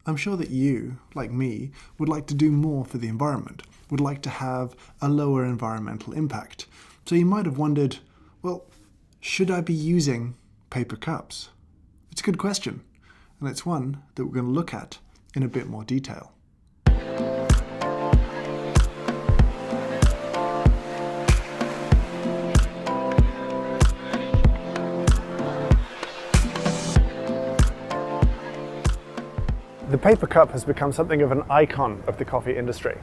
I'm sure that you, like me, would like to do more for the environment, would like to have a lower environmental impact. So you might have wondered, well, should I be using paper cups? It's a good question, and it's one that we're going to look at in a bit more detail. The paper cup has become something of an icon of the coffee industry.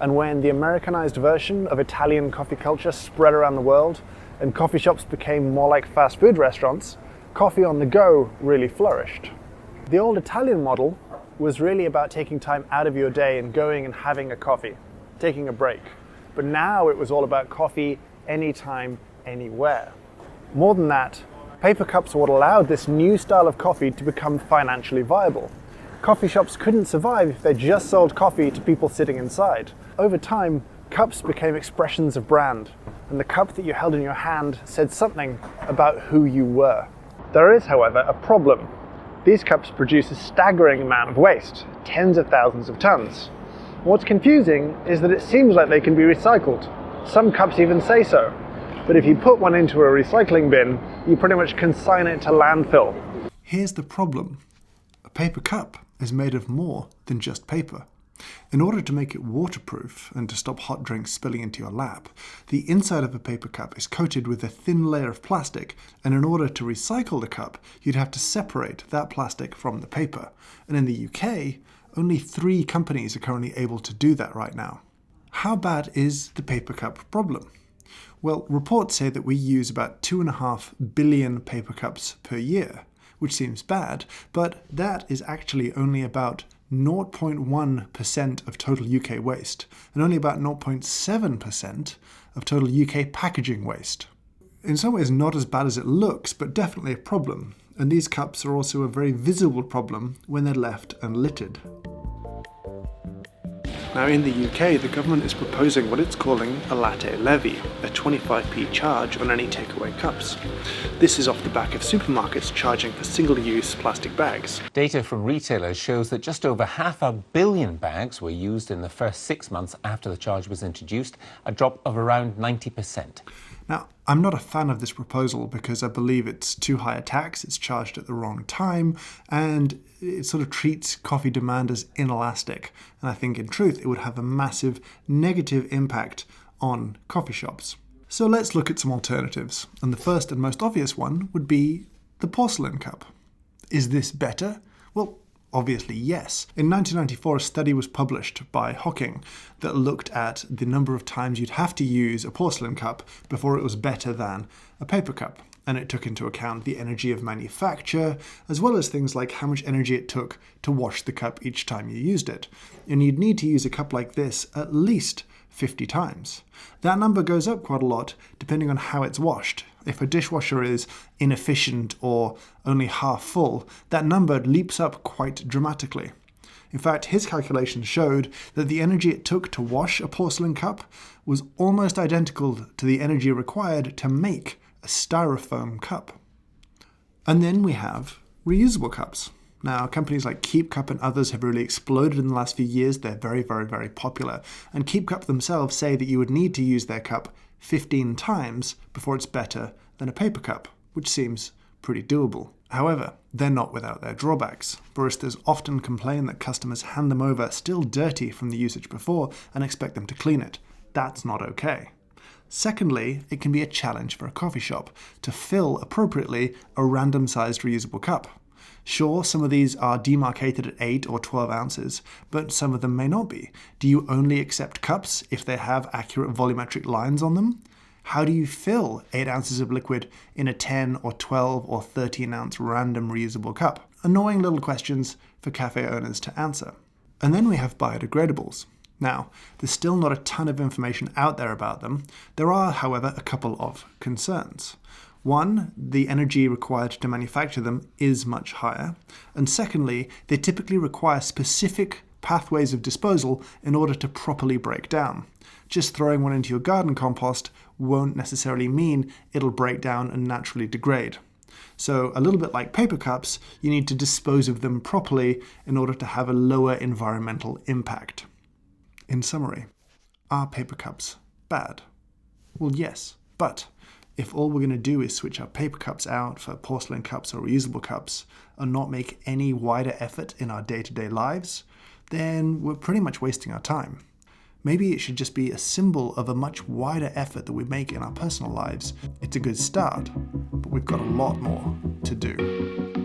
And when the Americanized version of Italian coffee culture spread around the world and coffee shops became more like fast food restaurants, coffee on the go really flourished. The old Italian model was really about taking time out of your day and going and having a coffee, taking a break. But now it was all about coffee anytime, anywhere. More than that, paper cups are what allowed this new style of coffee to become financially viable. Coffee shops couldn't survive if they just sold coffee to people sitting inside. Over time, cups became expressions of brand, and the cup that you held in your hand said something about who you were. There is, however, a problem. These cups produce a staggering amount of waste, tens of thousands of tons. What's confusing is that it seems like they can be recycled. Some cups even say so. But if you put one into a recycling bin, you pretty much consign it to landfill. Here's the problem. A paper cup is made of more than just paper. In order to make it waterproof and to stop hot drinks spilling into your lap, the inside of a paper cup is coated with a thin layer of plastic, and in order to recycle the cup, you'd have to separate that plastic from the paper. And in the UK, only 3 companies are currently able to do that right now. How bad is the paper cup problem? Well, reports say that we use about 2.5 billion paper cups per year, which seems bad, but that is actually only about 0.1% of total UK waste, and only about 0.7% of total UK packaging waste. In some ways not as bad as it looks, but definitely a problem, and these cups are also a very visible problem when they're left unlittered. Now in the UK, the government is proposing what it's calling a latte levy, a 25p charge on any takeaway cups. This is off the back of supermarkets charging for single-use plastic bags. Data from retailers shows that just over 500 million bags were used in the first 6 months after the charge was introduced, a drop of around 90%. Now, I'm not a fan of this proposal because I believe it's too high a tax, it's charged at the wrong time, and it sort of treats coffee demand as inelastic. And I think in truth it would have a massive negative impact on coffee shops. So let's look at some alternatives. And the first and most obvious one would be the porcelain cup. Is this better? Well, obviously yes. In 1994, a study was published by Hoffmann that looked at the number of times you'd have to use a porcelain cup before it was better than a paper cup. And it took into account the energy of manufacture, as well as things like how much energy it took to wash the cup each time you used it. And you'd need to use a cup like this at least 50 times. That number goes up quite a lot depending on how it's washed. If a dishwasher is inefficient or only half full, that number leaps up quite dramatically. In fact, his calculations showed that the energy it took to wash a porcelain cup was almost identical to the energy required to make a styrofoam cup. And then we have reusable cups. Now, companies like Keep Cup and others have really exploded in the last few years. They're very, very, very popular. And Keep Cup themselves say that you would need to use their cup 15 times before it's better than a paper cup, which seems pretty doable. However, they're not without their drawbacks. Baristas often complain that customers hand them over still dirty from the usage before and expect them to clean it. That's not okay. Secondly, it can be a challenge for a coffee shop to fill appropriately a random-sized reusable cup. Sure, some of these are demarcated at 8 or 12 ounces, but some of them may not be. Do you only accept cups if they have accurate volumetric lines on them? How do you fill 8 ounces of liquid in a 10 or 12 or 13 ounce random reusable cup? Annoying little questions for cafe owners to answer. And then we have biodegradables. Now, there's still not a ton of information out there about them. There are, however, a couple of concerns. One, the energy required to manufacture them is much higher. And secondly, they typically require specific pathways of disposal in order to properly break down. Just throwing one into your garden compost won't necessarily mean it'll break down and naturally degrade. So a little bit like paper cups, you need to dispose of them properly in order to have a lower environmental impact. In summary, are paper cups bad? Well, yes, but if all we're going to do is switch our paper cups out for porcelain cups or reusable cups and not make any wider effort in our day-to-day lives, then we're pretty much wasting our time. Maybe it should just be a symbol of a much wider effort that we make in our personal lives. It's a good start, but we've got a lot more to do.